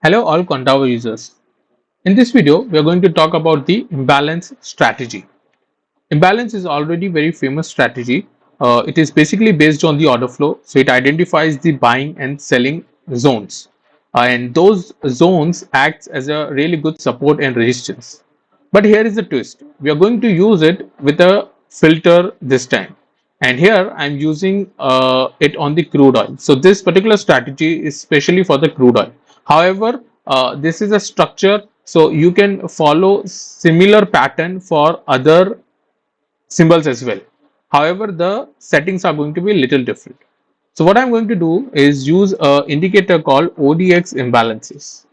Hello all Quantower users. In this video, we are going to talk about the imbalance strategy. Imbalance is already very famous strategy. It is basically based on the order flow. So it identifies the buying and selling zones. And those zones acts as a really good support and resistance. But here is the twist. We are going to use it with a filter this time. And here I'm using it on the crude oil. So this particular strategy is specially for the crude oil. However, this is a structure, so you can follow similar pattern for other symbols as well. However, the settings are going to be a little different. So what I'm going to do is use an indicator called ODX imbalances.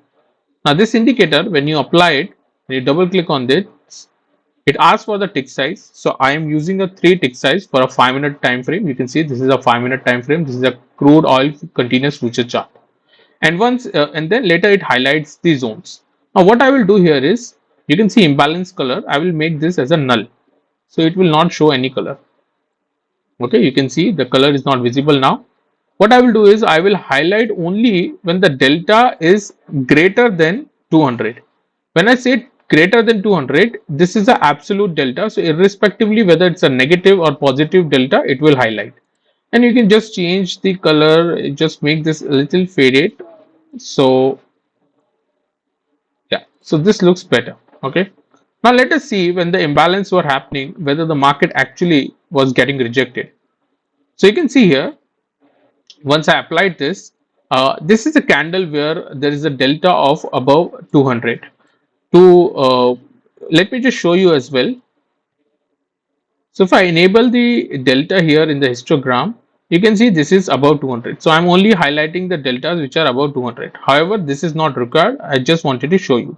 Now this indicator, when you apply it, when you double click on this, it asks for the tick size. So I am using a 3 tick size for a 5-minute time frame. You can see this is a 5-minute time frame. This is a crude oil continuous future chart. And and then later it highlights the zones. Now what I will do here is, you can see imbalance color. I will make this as a null. So it will not show any color. Okay, you can see the color is not visible now. What I will do is I will highlight only when the delta is greater than 200. When I say greater than 200, this is the absolute delta. So irrespectively whether it's a negative or positive delta, it will highlight. And you can just change the color, just make this a little faded. So yeah, so this looks better. Okay. Now let us see when the imbalance were happening, whether the market actually was getting rejected. So you can see here, once I applied this, this is a candle where there is a delta of above 200. Let me just show you as well. So if I enable the delta here in the histogram, you can see this is above 200. So I'm only highlighting the deltas which are above 200. However, this is not required. I just wanted to show you.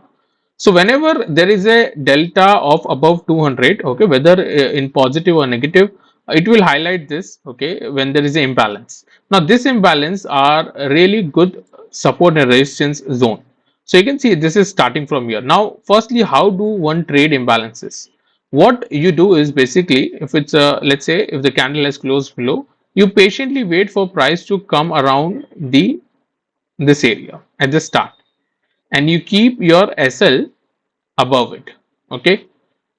So whenever there is a delta of above 200, okay, whether in positive or negative, it will highlight this, okay, when there is an imbalance. Now this imbalance are really good support and resistance zone. So you can see this is starting from here. Now firstly, how do one trade imbalances? What you do is basically, if it's a, let's say if the candle has closed below, you patiently wait for price to come around this area at the start, and you keep your SL above it. Okay,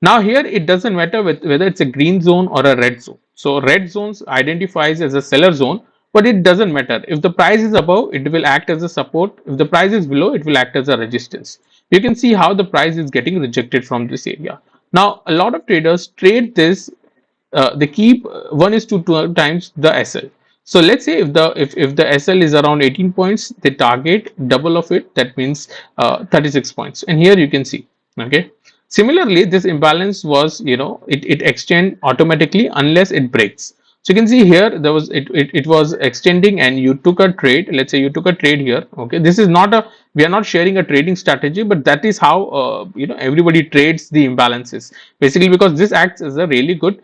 now here it doesn't matter whether it's a green zone or a red zone. So red zones identifies as a seller zone, but it doesn't matter. If the price is above, it will act as a support. If the price is below, it will act as a resistance. You can see how the price is getting rejected from this area. Now a lot of traders trade this, they keep 1 is to 2 times the SL. So let's say if the SL is around 18 points, they target double of it. That means 36 points. And here you can see. Okay. Similarly, this imbalance was, it extend automatically unless it breaks. So you can see here there was it was extending, and you took a trade. Let's say you took a trade here. Okay, this is not a, we are not sharing a trading strategy, but that is how everybody trades the imbalances, basically, because this acts as a really good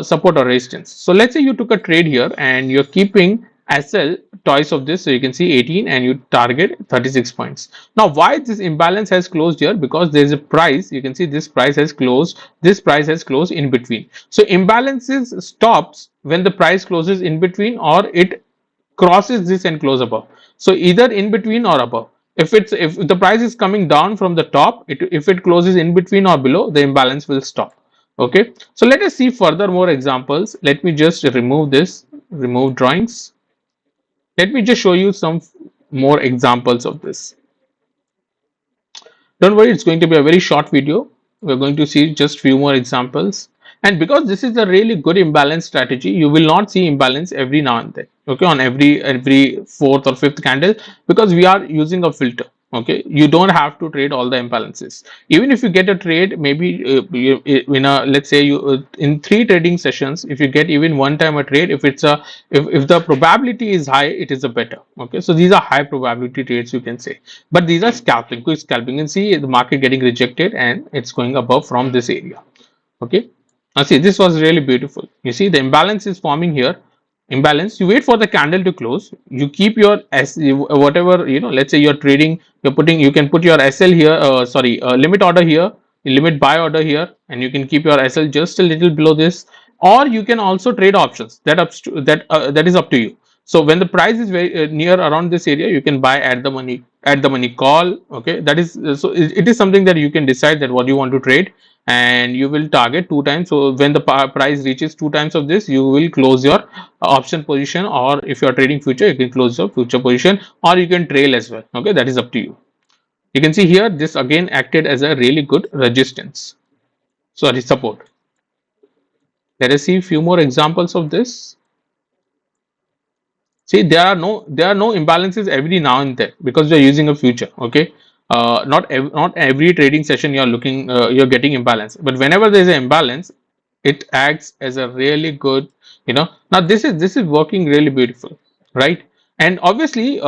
support or resistance. So let's say you took a trade here and you're keeping SL twice of this, so you can see 18 and you target 36 points. Now why this imbalance has closed here? Because there is a price, you can see this price has closed, this price has closed in between. So imbalances stops when the price closes in between, or it crosses this and close above. So either in between or above. If the price is coming down from the top, if it closes in between or below, the imbalance will stop. Okay, so let us see further more examples. Let me just remove this, remove drawings. Let me just show you some more examples of this. Don't worry, it's going to be a very short video. We're going to see just few more examples. And because this is a really good imbalance strategy, you will not see imbalance every now and then. Okay, on every fourth or fifth candle, because we are using a filter. Okay, you don't have to trade all the imbalances. Even if you get a trade, maybe in a, let's say you in 3 trading sessions, if you get even one time a trade, if it's a, if the probability is high, it is a better. Okay, so these are high probability trades, you can say, but these are scalping, quick scalping. And see the market getting rejected and it's going above from this area. Okay, now see, this was really beautiful. You see the imbalance is forming here. Imbalance, you wait for the candle to close, you keep your whatever, let's say you're trading, you can put your SL here, limit order here, limit buy order here, and you can keep your SL just a little below this, or you can also trade options. That is up to you. So when the price is very near around this area, you can buy at the money at the money call. Okay, that is so it is something that you can decide that what you want to trade, and you will target 2 times. So when the price reaches 2 times of this, you will close your option position, or if you are trading future, you can close your future position, or you can trail as well. Okay, that is up to you. You can see here this again acted as a really good resistance, sorry, support. Let us see a few more examples of this. See, there are no imbalances every now and then because you're using a future. Okay, not every trading session you're getting imbalance, but whenever there's an imbalance, it acts as a really good, now this is working really beautiful, right? And obviously,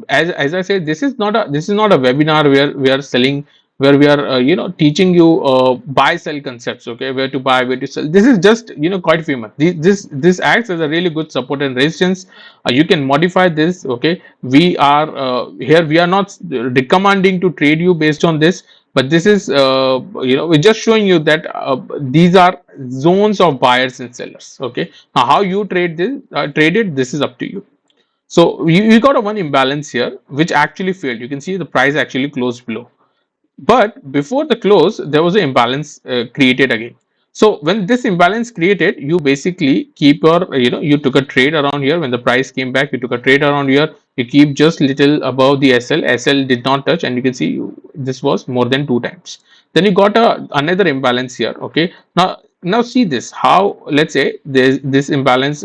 as I said, this is not a webinar where we are selling, where we are teaching you buy sell concepts. Okay, where to buy, where to sell. This is just quite famous. This acts as a really good support and resistance. You can modify this. Okay, we are here, we are not recommending to trade you based on this, but this is we're just showing you that these are zones of buyers and sellers. Okay, now how you trade it, this is up to you. So you got a one imbalance here which actually failed. You can see the price actually closed below, but before the close there was an imbalance created again. So when this imbalance created, you basically keep your you took a trade around here. When the price came back, you took a trade around here. You keep just little above the SL did not touch, and you can see this was more than 2 times. Then you got another imbalance here. Okay, now see this, how, let's say there's this imbalance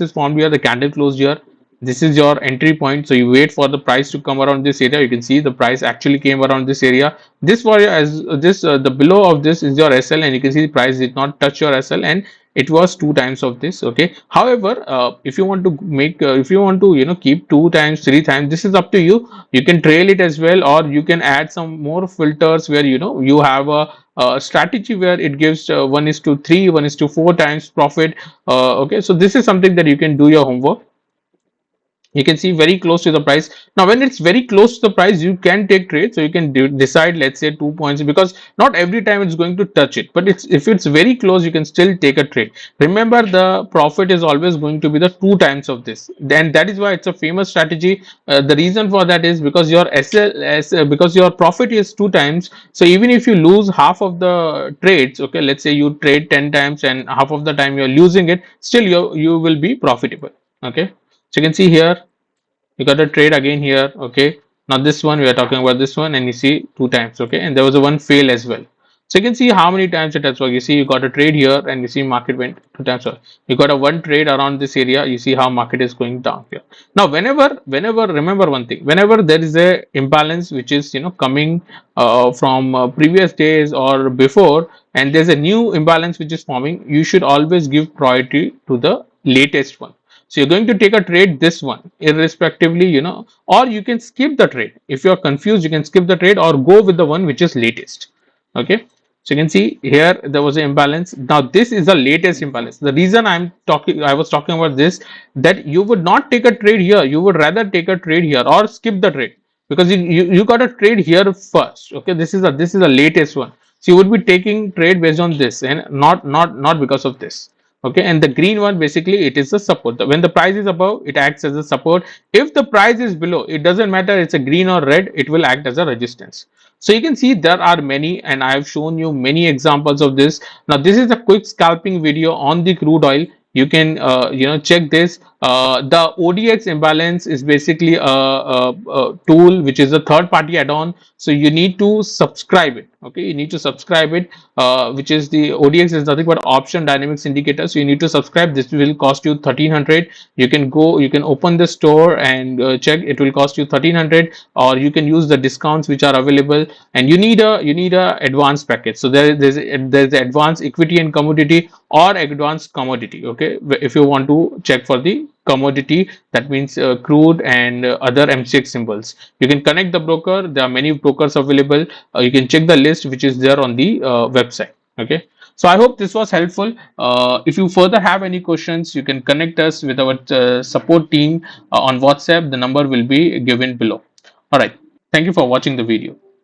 is formed here. The candle closed here. This is your entry point, so you wait for the price to come around this area. You can see the price actually came around this area. This for as this the below of this is your SL, and you can see the price did not touch your SL, and it was 2 times of this. Okay, however, if you want to make if you want to keep 2 times, 3 times, this is up to you. You can trail it as well, or you can add some more filters where you have a strategy where it gives 1:3, 1:4 times profit. Okay, so this is something that you can do your homework. You can see very close to the price. Now when it's very close to the price, you can take trade. So you can decide, let's say 2 points, because not every time it's going to touch it, but if it's very close, you can still take a trade. Remember, the profit is always going to be the 2 times of this. Then that is why it's a famous strategy. The reason for that is because your because your profit is 2 times. So even if you lose half of the trades, okay, let's say you trade 10 times and half of the time you're losing it, still you will be profitable. Okay, so you can see here you got a trade again here. Okay, now this one we are talking about, this one, and you see 2 times. Okay, and there was a one fail as well. So you can see how many times it has worked. You see you got a trade here, and you see market went 2 times. So you got a one trade around this area. You see how market is going down here. Now whenever remember one thing, whenever there is a imbalance which is coming from previous days or before, and there's a new imbalance which is forming, you should always give priority to the latest one. So you're going to take a trade this one irrespectively, or you can skip the trade. If you're confused, you can skip the trade or go with the one which is latest. Okay, so you can see here there was an imbalance. Now this is the latest imbalance. The reason I was talking about this, that you would not take a trade here, you would rather take a trade here or skip the trade, because you got a trade here first. Okay, this is a latest one. So you would be taking trade based on this, and not because of this. Okay, and the green one, basically it is the support. When the price is above, it acts as a support. If the price is below, it doesn't matter it's a green or red, it will act as a resistance. So you can see there are many, and I have shown you many examples of this. Now this is a quick scalping video on the crude oil. You can check this. The ODX imbalance is basically a tool which is a third party add-on. So you need to subscribe it. Okay, you need to subscribe it, which is the ODX is nothing but Option Dynamix Indicators. So you need to subscribe. This will cost you 1300. You can open the store and check. It will cost you 1300, or you can use the discounts which are available. And you need a advanced package. So there's the advanced equity and commodity, or advanced commodity. Okay, if you want to check for the commodity, that means crude and other MCX symbols, you can connect the broker. There are many brokers available. You can check the list which is there on the website. Okay, so I hope this was helpful. If you further have any questions, you can connect us with our support team on WhatsApp. The number will be given below. All right, thank you for watching the video.